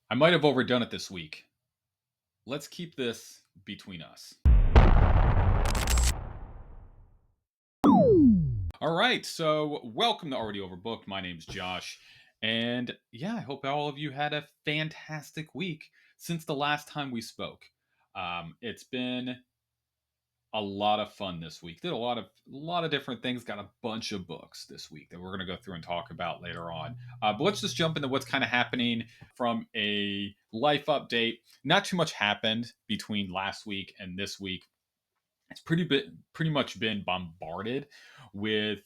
I might have overdone it this week. Let's keep this between us. All right, so welcome to Already Overbooked. My name's Josh. And yeah, I hope all of you had a fantastic week since the last time we spoke. It's been a lot of fun this week. Did a lot of different things. Got a bunch of books this week that we're going to go through and talk about later on. But let's just jump into what's kind of happening from a life update. Not too much happened between last week and this week. It's pretty much been bombarded with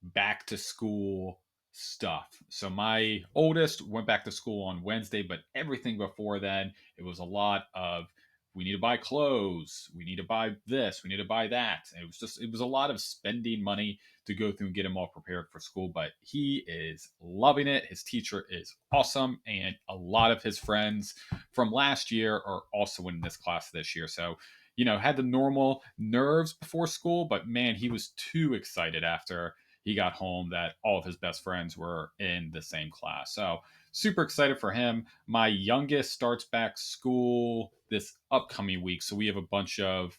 back to school stuff. So my oldest went back to school on Wednesday, but everything before then, it was a lot of we need to buy clothes, we need to buy this, we need to buy that. And it was a lot of spending money to go through and get him all prepared for school, but he is loving it. His teacher is awesome, and a lot of his friends from last year are also in this class this year. So had the normal nerves before school, but man, he was too excited after he got home that all of his best friends were in the same class. So super excited for him. My youngest starts back school this upcoming week. So we have a bunch of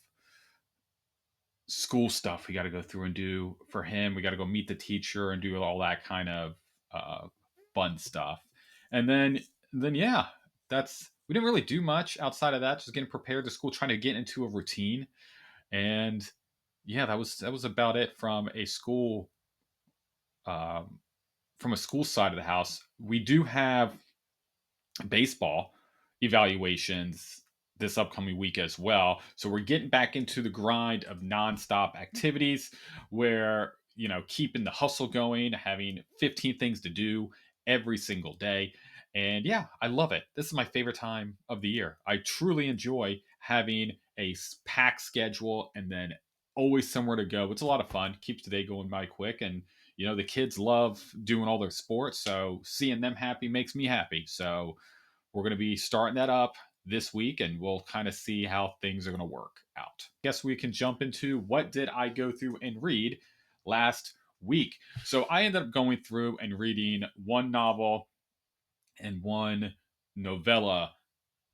school stuff we got to go through and do for him. We got to go meet the teacher and do all that kind of uh, fun stuff. And then yeah, that's we didn't really do much outside of that. Just getting prepared to school, trying to get into a routine. And yeah, that was about it um, from a school side of the house. We do have baseball evaluations this upcoming week as well. So we're getting back into the grind of nonstop activities where, keeping the hustle going, having 15 things to do every single day. And yeah, I love it. This is my favorite time of the year. I truly enjoy having a packed schedule and then always somewhere to go. It's a lot of fun, keeps the day going by quick. And the kids love doing all their sports, so seeing them happy makes me happy. So we're going to be starting that up this week, and we'll kind of see how things are going to work out. Guess we can jump into what did I go through and read last week. So I ended up going through and reading one novel and one novella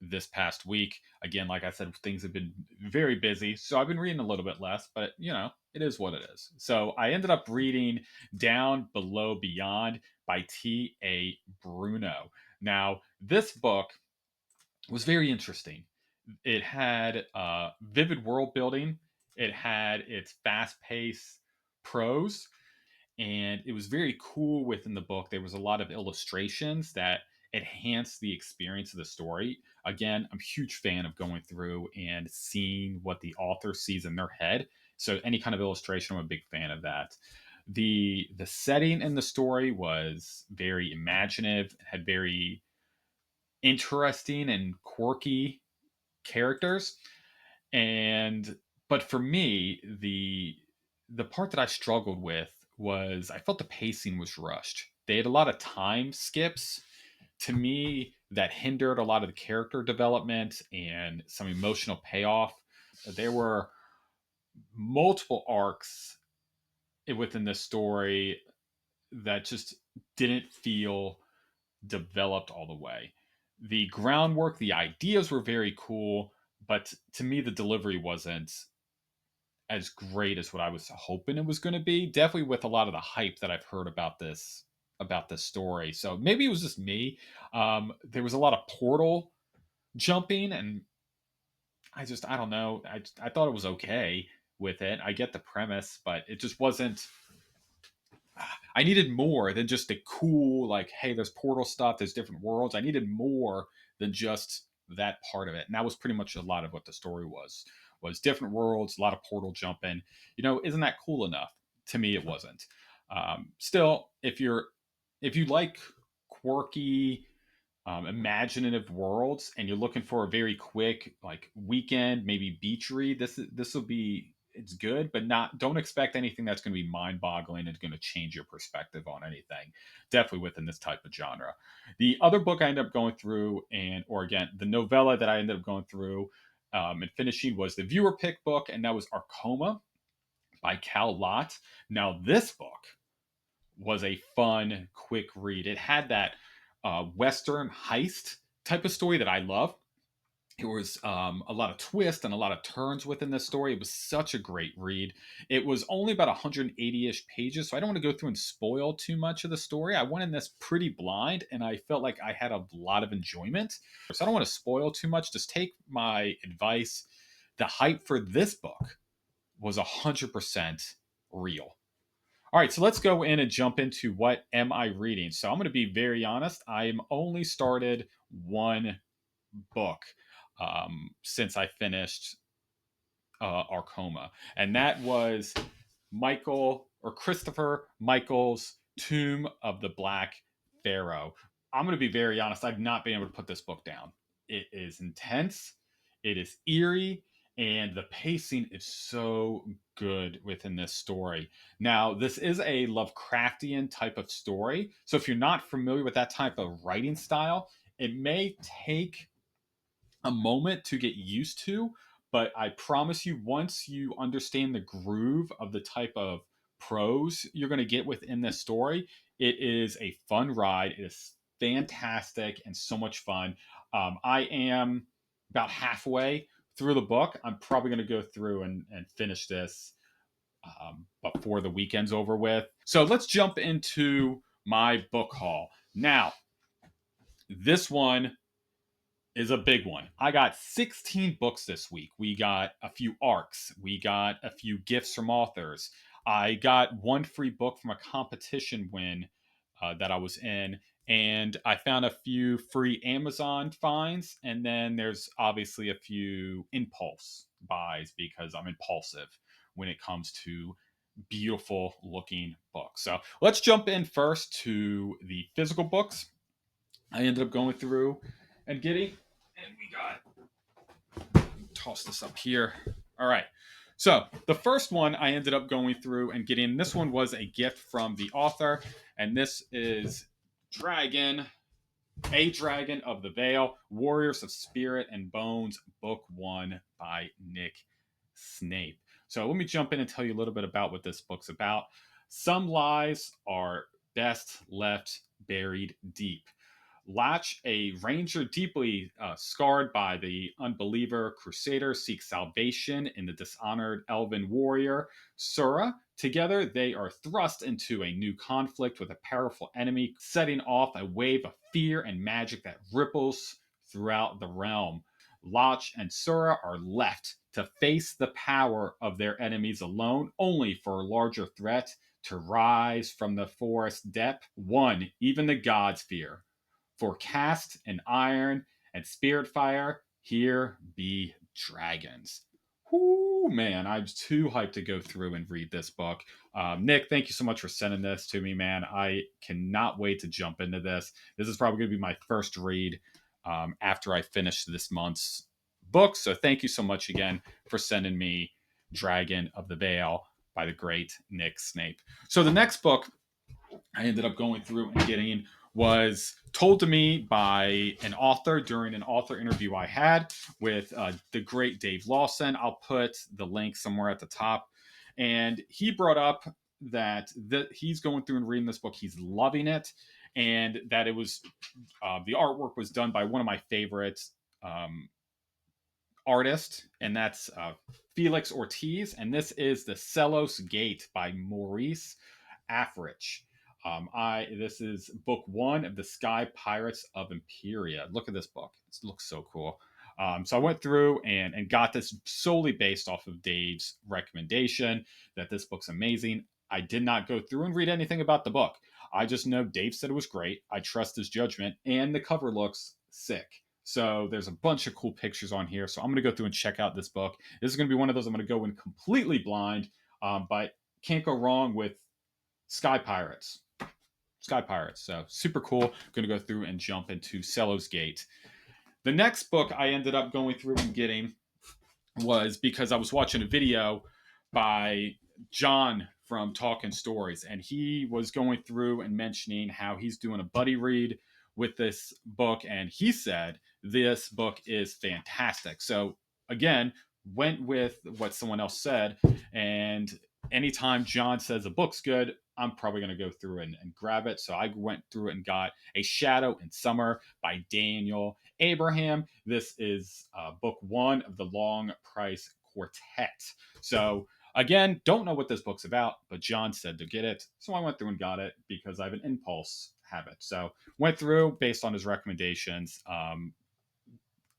this past week. Again, like I said, things have been very busy, so I've been reading a little bit less, but it is what it is. So I ended up reading Down Below Beyond by T.A. Bruno. Now, this book was very interesting. It had vivid world building, it had its fast paced prose, and it was very cool within the book. There was a lot of illustrations that enhanced the experience of the story. Again, I'm a huge fan of going through and seeing what the author sees in their head. So any kind of illustration, I'm a big fan of that. The setting in the story was very imaginative, had very interesting and quirky characters. And but for me, the part that I struggled with was I felt the pacing was rushed. They had a lot of time skips to me that hindered a lot of the character development and some emotional payoff. There were multiple arcs within this story that just didn't feel developed all the way. The groundwork, the ideas were very cool, but to me, the delivery wasn't as great as what I was hoping it was going to be. Definitely with a lot of the hype that I've heard about this story. So maybe it was just me. There was a lot of portal jumping, and I don't know. I thought it was okay with it. I get the premise, but it just wasn't. I needed more than just a cool, like, hey, there's portal stuff, there's different worlds. I needed more than just that part of it. And that was pretty much a lot of what the story was different worlds, a lot of portal jumping. Isn't that cool enough? To me, it wasn't. Still, if you like quirky, imaginative worlds and you're looking for a very quick like weekend maybe beach read, this will be it's good, but not don't expect anything that's going to be mind-boggling and going to change your perspective on anything. Definitely within this type of genre. The other book I ended up going through, or again, the novella that I ended up going through and finishing was the viewer pick book, and that was Arkoma by Cal Lott. Now this book was a fun, quick read. It had that Western heist type of story that I love. It was a lot of twists and a lot of turns within this story. It was such a great read. It was only about 180-ish pages, so I don't want to go through and spoil too much of the story. I went in this pretty blind, and I felt like I had a lot of enjoyment. So I don't want to spoil too much. Just take my advice. The hype for this book was 100% real. All right, so let's go in and jump into what am I reading. So I'm going to be very honest. I'm only started one book since I finished Arkoma, and that was Christopher Michael's Tomb of the Black Pharaoh. I'm going to be very honest. I've not been able to put this book down. It is intense. It is eerie, and the pacing is so good within this story. Now, this is a Lovecraftian type of story, so if you're not familiar with that type of writing style, it may take a moment to get used to, but I promise you, once you understand the groove of the type of prose you're going to get within this story, it is a fun ride. It is fantastic and so much fun. I am about halfway through the book. I'm probably going to go through and finish this before the weekend's over with. So let's jump into my book haul. Now, this one is a big one. I got 16 books this week. We got a few arcs. We got a few gifts from authors. I got one free book from a competition win that I was in. And I found a few free Amazon finds. And then there's obviously a few impulse buys because I'm impulsive when it comes to beautiful looking books. So let's jump in first to the physical books. I ended up going through and getting, and we got, toss this up here. All right. So the first one I ended up going through and getting, this one was a gift from the author, and this is A Dragon of the Veil, Warriors of Spirit and Bones, Book 1 by Nick Snape. So let me jump in and tell you a little bit about what this book's about. Some lies are best left buried deep. Latch, a ranger deeply scarred by the unbeliever crusader, seeks salvation in the dishonored elven warrior, Sura. Together, they are thrust into a new conflict with a powerful enemy, setting off a wave of fear and magic that ripples throughout the realm. Lach and Sura are left to face the power of their enemies alone, only for a larger threat to rise from the forest depth. One, even the gods fear. For cast and iron and spirit fire, here be dragons. Whoo, man, I'm too hyped to go through and read this book. Nick, thank you so much for sending this to me, man. I cannot wait to jump into this. This is probably going to be my first read after I finish this month's book. So thank you so much again for sending me Dragon of the Veil by the great Nick Snape. So the next book I ended up going through and getting was told to me by an author during an author interview I had with the great Dave Lawson. I'll put the link somewhere at the top. And he brought up that he's going through and reading this book. He's loving it. And that it was, the artwork was done by one of my favorite artists, and that's Felix Ortiz. And this is The Cello's Gate by Maurice Africh. This is book 1 of the Sky Pirates of Imperia. Look at this book. It looks so cool. So I went through and got this solely based off of Dave's recommendation that this book's amazing. I did not go through and read anything about the book. I just know Dave said it was great. I trust his judgment, and the cover looks sick. So there's a bunch of cool pictures on here. So I'm going to go through and check out this book. This is going to be one of those I'm going to go in completely blind, but can't go wrong with Sky Pirates. So super cool. Going to go through and jump into Cello's Gate. The next book I ended up going through and getting was because I was watching a video by John from Talking Stories, and he was going through and mentioning how he's doing a buddy read with this book, and he said this book is fantastic. So again, went with what someone else said, and anytime John says a book's good, I'm probably going to go through and grab it. So I went through and got A Shadow in Summer by Daniel Abraham. This is book one of the Long Price Quartet. So again, don't know what this book's about, but John said to get it. So I went through and got it because I have an impulse habit. So went through based on his recommendations.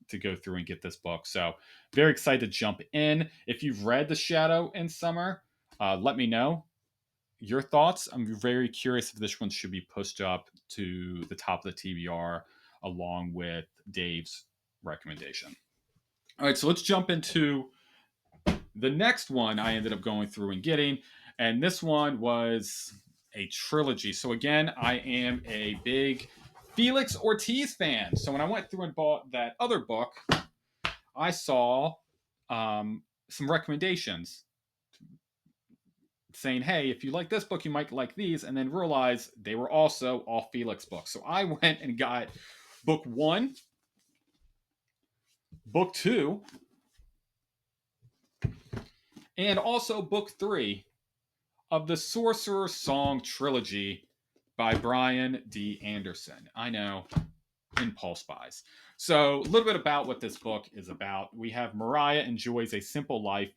To go through and get this book. So very excited to jump in. If you've read The Shadow in Summer, let me know your thoughts. I'm very curious if this one should be pushed up to the top of the TBR along with Dave's recommendation. All right, so let's jump into the next one I ended up going through and getting. And this one was a trilogy. So again, I am a big Felix Ortiz fan. So when I went through and bought that other book, I saw some recommendations saying, hey, if you like this book, you might like these, and then realized they were also all Felix books. So I went and got book one, book two, and also book three of the Sorcerer's Song trilogy by Brian D. Anderson. I know, impulse buys. So a little bit about what this book is about. We have Mariah enjoys a simple life,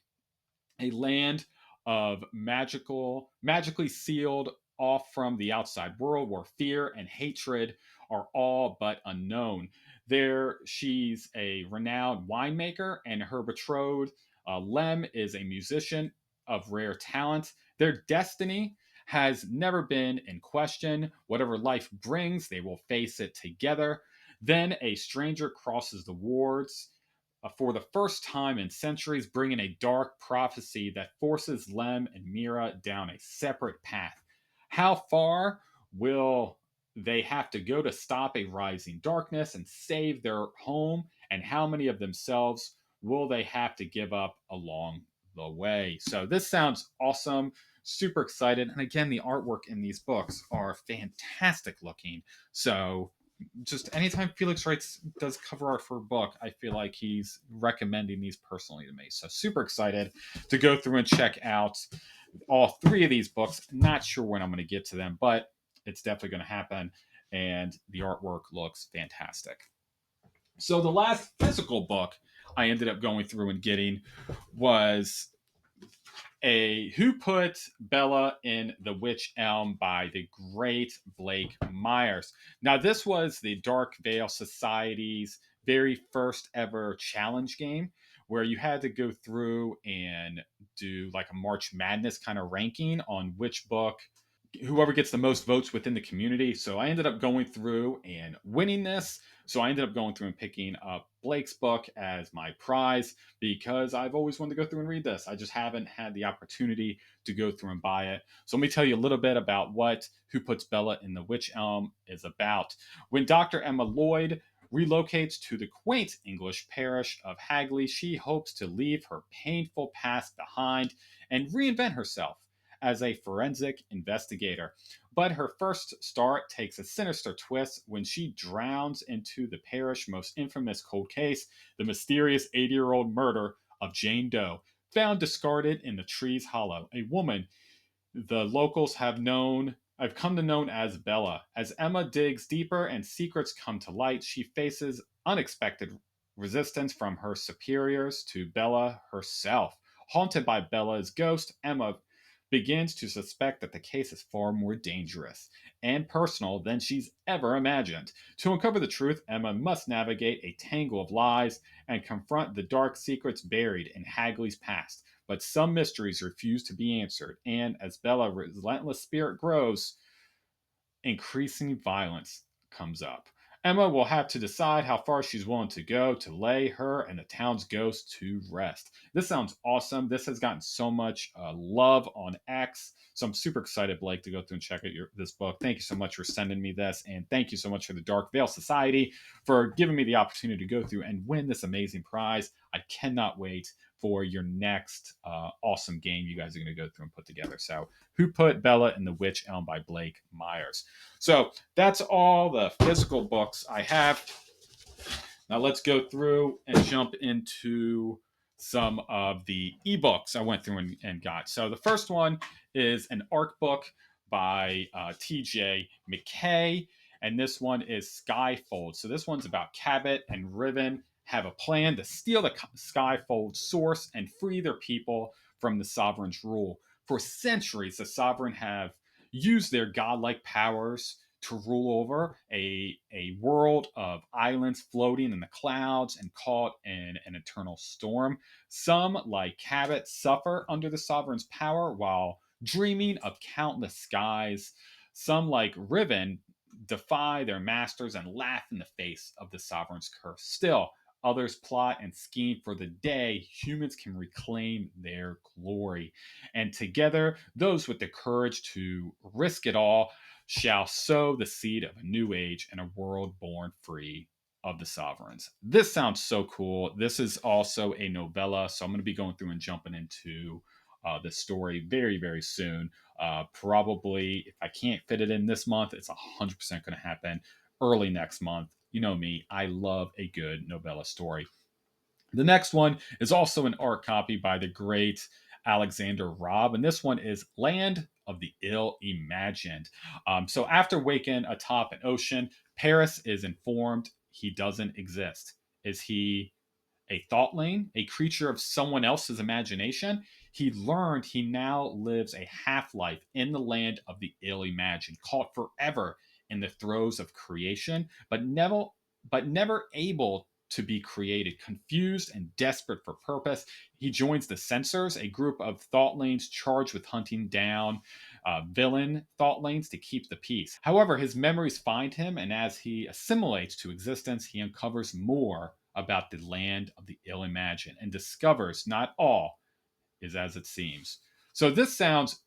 a land of magically sealed off from the outside world where fear and hatred are all but unknown. There, she's a renowned winemaker, and her betrothed, Lem, is a musician of rare talent. Their destiny has never been in question. Whatever life brings, they will face it together. Then a stranger crosses the wards for the first time in centuries, bringing a dark prophecy that forces Lem and Mira down a separate path. How far will they have to go to stop a rising darkness and save their home? And how many of themselves will they have to give up along the way? So this sounds awesome. Super excited. And again, the artwork in these books are fantastic looking. So just anytime Felix does cover art for a book, I feel like he's recommending these personally to me. So super excited to go through and check out all three of these books. Not sure when I'm going to get to them, but it's definitely going to happen. And the artwork looks fantastic. So the last physical book I ended up going through and getting was Who Put Bella in the Wych Elm by the great Blake Myers. Now, this was the Dark Veil Society's very first ever challenge game where you had to go through and do like a March Madness kind of ranking on which book, whoever gets the most votes within the community. So I ended up going through and winning this. So I ended up going through and picking up Blake's book as my prize because I've always wanted to go through and read this. I just haven't had the opportunity to go through and buy it. So let me tell you a little bit about what Who Puts Bella in the Wych Elm is about. When Dr. Emma Lloyd relocates to the quaint English parish of Hagley, she hopes to leave her painful past behind and reinvent herself as a forensic investigator. But her first start takes a sinister twist when she drowns into the parish's most infamous cold case, the mysterious 80-year-old murder of Jane Doe, found discarded in the tree's hollow. A woman the locals I've come to know as Bella. As Emma digs deeper and secrets come to light, she faces unexpected resistance from her superiors to Bella herself. Haunted by Bella's ghost, Emma begins to suspect that the case is far more dangerous and personal than she's ever imagined. To uncover the truth, Emma must navigate a tangle of lies and confront the dark secrets buried in Hagley's past. But some mysteries refuse to be answered, and as Bella's relentless spirit grows, increasing violence comes up. Emma will have to decide how far she's willing to go to lay her and the town's ghost to rest. This sounds awesome. This has gotten so much love on X. So I'm super excited, Blake, to go through and check out this book. Thank you so much for sending me this. And thank you so much for the Dark Veil Society for giving me the opportunity to go through and win this amazing prize. I cannot wait for your next awesome game you guys are going to go through and put together. So Who Put Bella in the Wych Elm by Blake Myers. So that's all the physical books I have. Now let's go through and jump into some of the ebooks I went through and got. So the first one is an ARC book by TJ McKay, and this one is SkyFold. So this one's about Cabot and Riven have a plan to steal the SkyFold source and free their people from the Sovereign's rule. For centuries, the Sovereign have used their godlike powers to rule over a world of islands floating in the clouds and caught in an eternal storm. Some, like Cabot, suffer under the Sovereign's power while dreaming of countless skies. Some, like Riven, defy their masters and laugh in the face of the Sovereign's curse. Still, others plot and scheme for the day humans can reclaim their glory. And together, those with the courage to risk it all shall sow the seed of a new age and a world born free of the sovereigns. This sounds so cool. This is also a novella, so I'm going to be going through and jumping into the story very, very soon. Probably, if I can't fit it in this month, it's 100% going to happen early next month. You know me, I love a good novella story. The next one is also an art copy by the great Alexander Robb, and this one is Land of the Ill Imagined. So after waking atop an ocean, Paris is informed he doesn't exist. Is he a thoughtling, a creature of someone else's imagination? He learned he now lives a half life in the land of the ill imagined, caught forever in the throes of creation, but never able to be created. Confused and desperate for purpose, he joins the Censors, a group of thoughtlings charged with hunting down villain thoughtlings to keep the peace. However, his memories find him, and as he assimilates to existence, he uncovers more about the land of the ill imagined and discovers not all is as it seems. So this sounds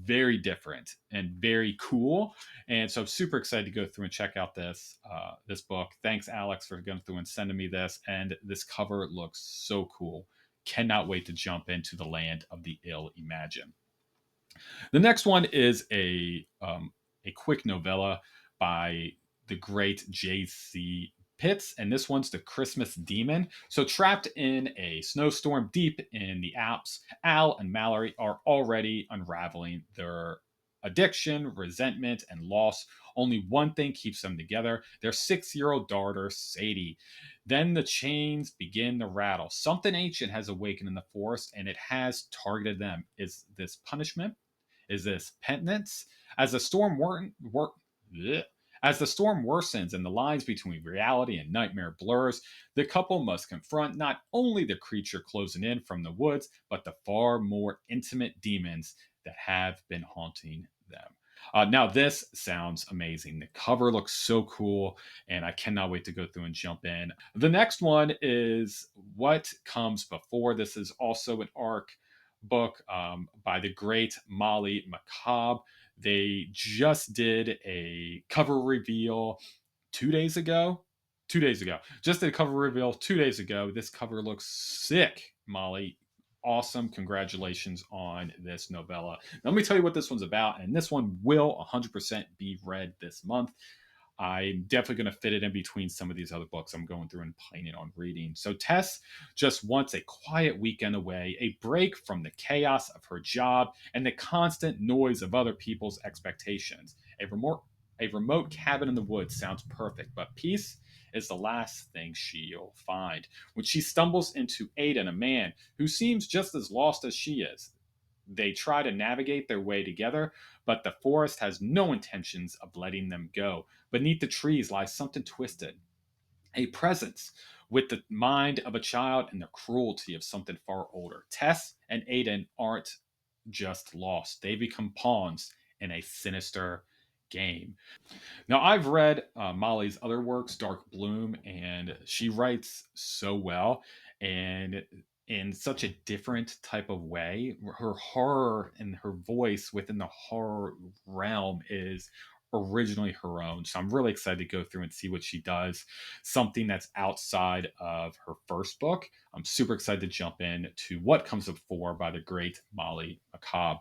very different and very cool, and so I'm super excited to go through and check out this book. Thanks, Alex, for going through and sending me this. And this cover looks so cool. Cannot wait to jump into the land of the ill imagined. The next one is a quick novella by the great J.C. Pitts, and this one's The Christmas Demon. So, trapped in a snowstorm deep in the Alps, Al and Mallory are already unraveling their addiction, resentment, and loss. Only one thing keeps them together: their 6-year-old daughter, Sadie. Then the chains begin to rattle. Something ancient has awakened in the forest, and it has targeted them. Is this punishment? Is this penitence? As the storm as the storm worsens and the lines between reality and nightmare blurs, the couple must confront not only the creature closing in from the woods, but the far more intimate demons that have been haunting them. Now, this sounds amazing. The cover looks so cool, and I cannot wait to go through and jump in. The next one is What Comes Before. This is also an arc book by the great Molly McCobb. They just did a cover reveal 2 days ago. 2 days ago. Just did a cover reveal 2 days ago. This cover looks sick, Molly. Awesome. Congratulations on this novella. Now, let me tell you what this one's about, and this one will 100% be read this month. I'm definitely going to fit it in between some of these other books I'm going through and planning on reading. So Tess just wants a quiet weekend away, a break from the chaos of her job and the constant noise of other people's expectations. A remote cabin in the woods sounds perfect, but peace is the last thing she'll find. When she stumbles into Aiden, a man who seems just as lost as she is, they try to navigate their way together, but the forest has no intentions of letting them go. Beneath the trees lies something twisted, a presence with the mind of a child and the cruelty of something far older. Tess and Aiden aren't just lost, they become pawns in a sinister game. Now, I've read Molly's other works, Dark Bloom, and she writes so well and in such a different type of way. Her horror and her voice within the horror realm is originally her own. So I'm really excited to go through and see what she does. Something that's outside of her first book. I'm super excited to jump in to What Comes Before by the great Molly McCobb.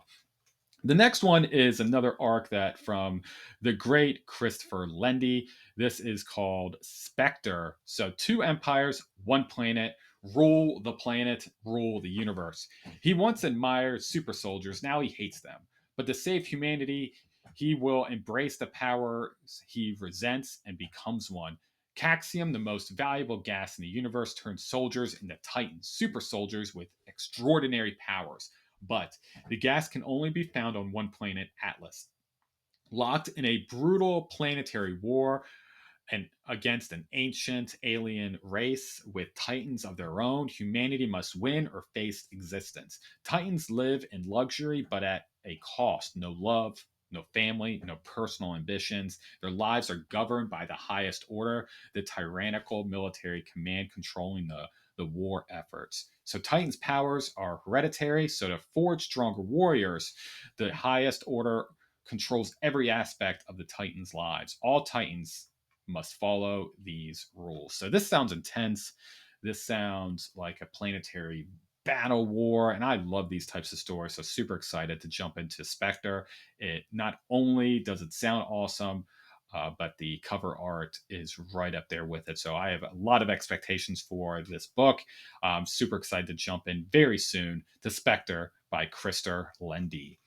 The next one is another arc that from the great Christopher Lendy. This is called Spectre. So, two empires, one planet. rule the planet, rule the universe. He once admired super soldiers, now he hates them. But to save humanity, he will embrace the powers he resents and becomes one. Caxium, the most valuable gas in the universe, turns soldiers into titans, super soldiers with extraordinary powers. But the gas can only be found on one planet, Atlas. Locked in a brutal planetary war, and against an ancient alien race with titans of their own, humanity must win or face existence. Titans live in luxury, but at a cost. No love, no family, no personal ambitions. Their lives are governed by the highest order, the tyrannical military command controlling the war efforts. So Titans' powers are hereditary, so to forge stronger warriors, the highest order controls every aspect of the Titans' lives. All Titans must follow these rules. So this sounds intense. This sounds like a planetary battle war, and I love these types of stories. So super excited to jump into Spectre. It not only does it sound awesome, but the cover art is right up there with it. So I have a lot of expectations for this book. I'm super excited to jump in very soon to Spectre by Krister Lendy.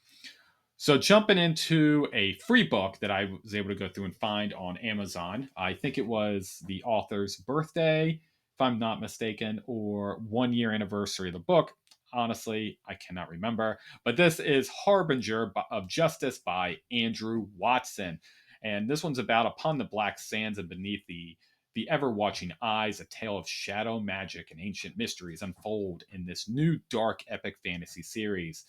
So jumping into a free book that I was able to go through and find on Amazon. I think it was the author's birthday, if I'm not mistaken, or 1 year anniversary of the book. Honestly, I cannot remember. But this is Harbinger of Justice by Andrew Watson. And this one's about upon the black sands and beneath the ever watching eyes, a tale of shadow magic and ancient mysteries unfold in this new dark epic fantasy series.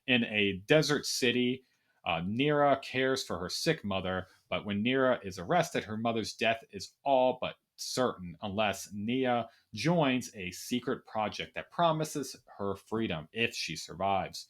In a desert city, Nira cares for her sick mother, but when Nira is arrested, her mother's death is all but certain unless Nia joins a secret project that promises her freedom if she survives.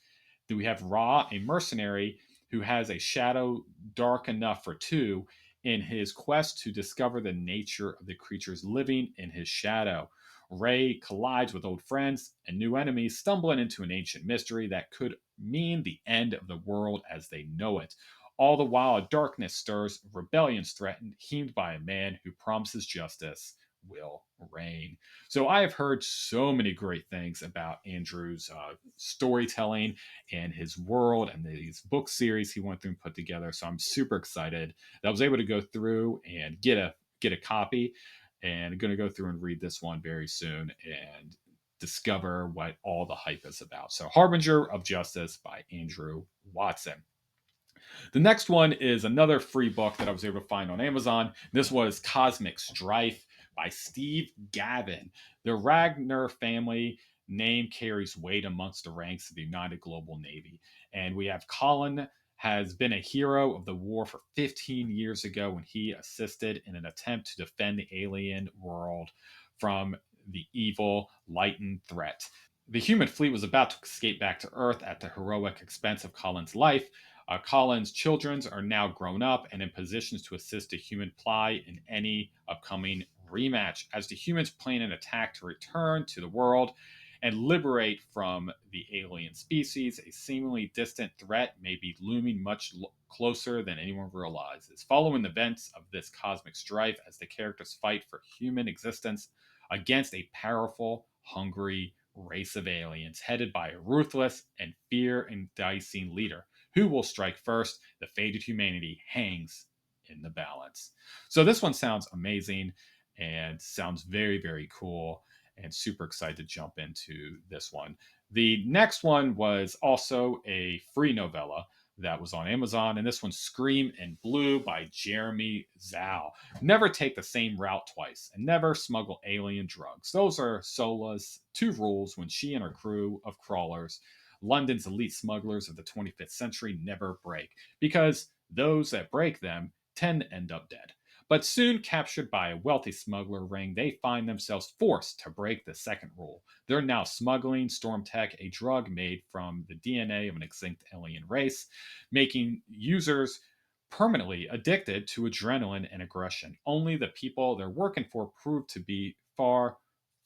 Do we have Ra, a mercenary who has a shadow dark enough for two in his quest to discover the nature of the creatures living in his shadow. Ray collides with old friends and new enemies, stumbling into an ancient mystery that could mean the end of the world as they know it. All the while, a darkness stirs, rebellion's threatened, hemed by a man who promises justice will reign. So I have heard so many great things about Andrew's storytelling and his world and these book series he went through and put together. So I'm super excited that I was able to go through and get a copy, and going to go through and read this one very soon and discover what all the hype is about. So Harbinger of Justice by Andrew Watson. The next one is another free book that I was able to find on Amazon. This was Cosmic Strife by Steve Gavin. The Ragnar family name carries weight amongst the ranks of the United Global Navy. And we have Colin has been a hero of the war for 15 years ago when he assisted in an attempt to defend the alien world from the evil Lighten threat. The human fleet was about to escape back to Earth at the heroic expense of Colin's life. Colin's children are now grown up and in positions to assist the human ply in any upcoming rematch. As the humans plan an attack to return to the world and liberate from the alien species, a seemingly distant threat may be looming much closer than anyone realizes. Following the events of this cosmic strife as the characters fight for human existence against a powerful, hungry race of aliens headed by a ruthless and fear-inducing leader. Who will strike first? The fate of humanity hangs in the balance. So this one sounds amazing and sounds very, very cool, and super excited to jump into this one. The next one was also a free novella that was on Amazon, and this one's Scream and Blue by Jeremy Zhao. Never take the same route twice, and never smuggle alien drugs. Those are Sola's two rules when she and her crew of crawlers, London's elite smugglers of the 25th century, never break, because those that break them tend to end up dead. But soon captured by a wealthy smuggler ring, they find themselves forced to break the second rule. They're now smuggling Stormtech, a drug made from the DNA of an extinct alien race, making users permanently addicted to adrenaline and aggression. Only the people they're working for prove to be far,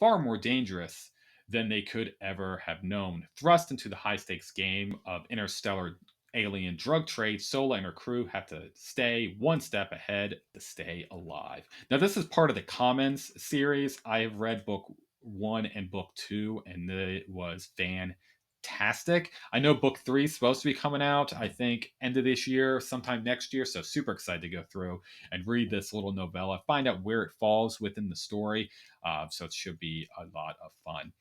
far more dangerous than they could ever have known. Thrust into the high stakes game of interstellar alien drug trade, Sola and her crew have to stay one step ahead to stay alive. Now, this is part of the Commons series. I have read book 1 and book 2, and it was fantastic. I know book 3 is supposed to be coming out, I think, end of this year, sometime next year. So super excited to go through and read this little novella, find out where it falls within the story. So it should be a lot of fun.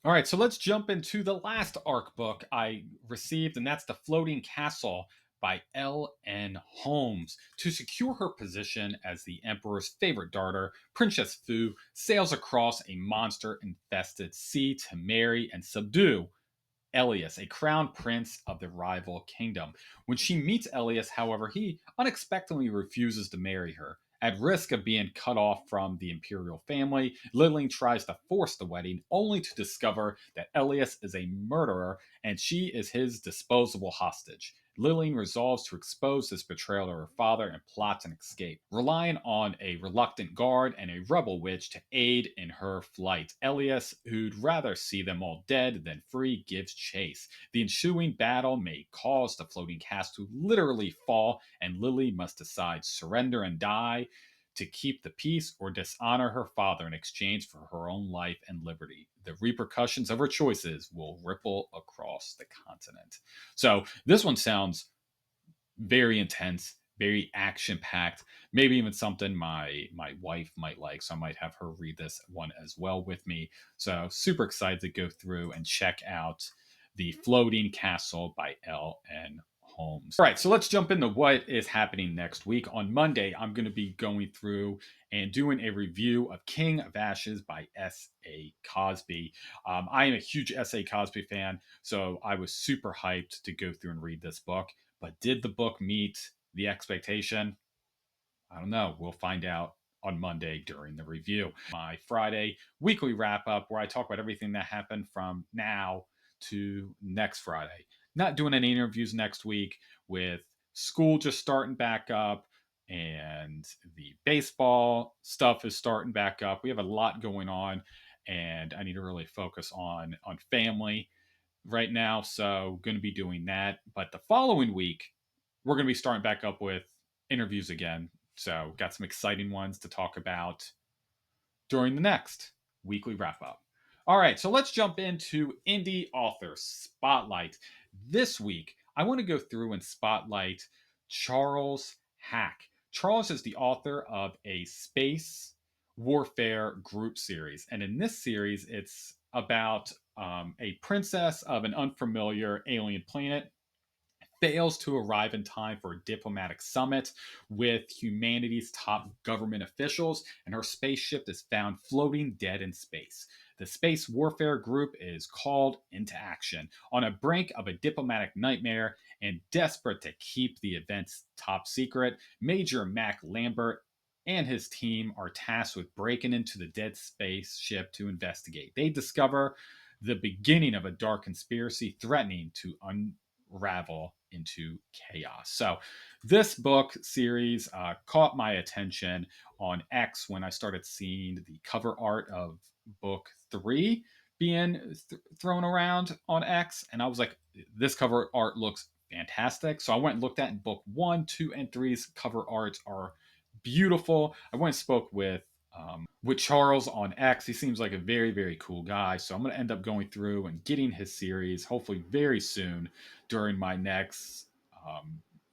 All right, so let's jump into the last ARC book I received, and that's The Floating Castle by L.N. Holmes. To secure her position as the Emperor's favorite daughter, Princess Fu sails across a monster-infested sea to marry and subdue Elias, a crown prince of the rival kingdom. When she meets Elias, however, he unexpectedly refuses to marry her. At risk of being cut off from the imperial family, Lillian tries to force the wedding, only to discover that Elias is a murderer and she is his disposable hostage. Lillian resolves to expose this betrayal to her father and plots an escape, relying on a reluctant guard and a rebel witch to aid in her flight. Elias, who'd rather see them all dead than free, gives chase. The ensuing battle may cause the floating castle to literally fall, and Lily must decide surrender and die to keep the peace or dishonor her father in exchange for her own life and liberty. The repercussions of her choices will ripple across the continent. So this one sounds very intense, very action packed. Maybe even something my wife might like. So I might have her read this one as well with me. So super excited to go through and check out The Floating Castle by L.N. Holmes. All right, so let's jump into what is happening next week. On Monday, I'm going to be going through and doing a review of King of Ashes by S.A. Cosby. I am a huge S.A. Cosby fan, so I was super hyped to go through and read this book. But did the book meet the expectation? I don't know. We'll find out on Monday during the review. My Friday weekly wrap up where I talk about everything that happened from now to next Friday. Not doing any interviews next week with school just starting back up and the baseball stuff is starting back up. We have a lot going on and I need to really focus on family right now. So going to be doing that. But the following week, we're going to be starting back up with interviews again. So got some exciting ones to talk about during the next weekly wrap up. All right, so let's jump into Indie Author Spotlight. This week, I want to go through and spotlight Charles Hack. Charles is the author of a space warfare group series. And in this series, it's about a princess of an unfamiliar alien planet fails to arrive in time for a diplomatic summit with humanity's top government officials, and her spaceship is found floating dead in space. The space warfare group is called into action on a brink of a diplomatic nightmare and desperate to keep the events top secret. Major Mac Lambert and his team are tasked with breaking into the dead spaceship to investigate. They discover the beginning of a dark conspiracy threatening to unravel into chaos. So, this book series caught my attention on X when I started seeing the cover art of book 3 being thrown around on X, and I was like, this cover art looks fantastic. So I went and looked at in book 1, 2, and 3's cover arts are beautiful. I went and spoke with Charles on X. He seems like a very, very cool guy. So I'm going to end up going through and getting his series hopefully very soon during my next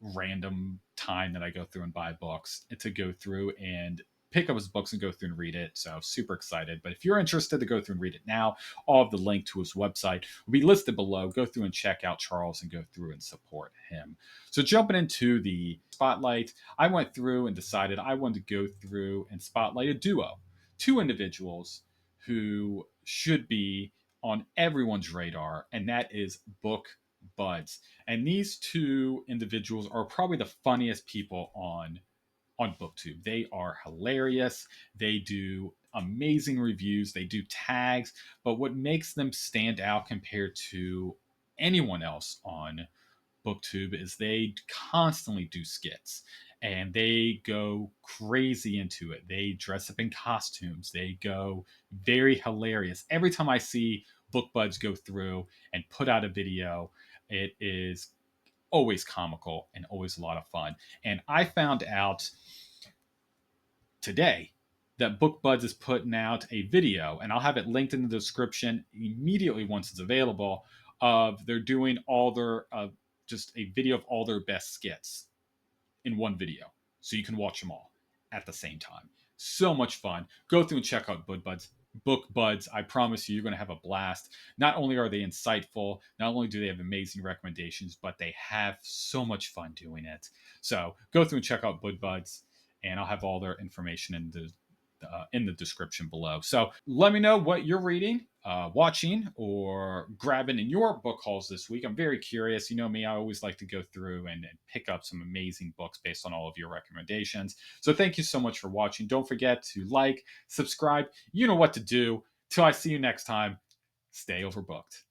random time that I go through and buy books to go through and pick up his books and go through and read it. So super excited. But if you're interested to go through and read it now, all of the link to his website will be listed below. Go through and check out Charles and go through and support him. So jumping into the spotlight, I went through and decided I wanted to go through and spotlight a duo. Two individuals who should be on everyone's radar, and that is BookBuds. And these two individuals are probably the funniest people on BookTube. They are hilarious. They do amazing reviews. They do tags. But what makes them stand out compared to anyone else on BookTube is they constantly do skits and they go crazy into it. They dress up in costumes. They go very hilarious. Every time I see BookBuds go through and put out a video, it is always comical and always a lot of fun. And I found out today that BookBuds is putting out a video, and I'll have it linked in the description immediately once it's available. Of they're doing all their just a video of all their best skits in one video, so you can watch them all at the same time. So much fun. Go through and check out BookBuds. I promise you, you're going to have a blast. Not only are they insightful, not only do they have amazing recommendations, but they have so much fun doing it. So go through and check out BookBuds, and I'll have all their information in the description below. So let me know what you're reading, watching, or grabbing in your book hauls this week. I'm very curious. You know me, I always like to go through and pick up some amazing books based on all of your recommendations. So thank you so much for watching. Don't forget to like, subscribe. You know what to do. Till I see you next time, stay overbooked.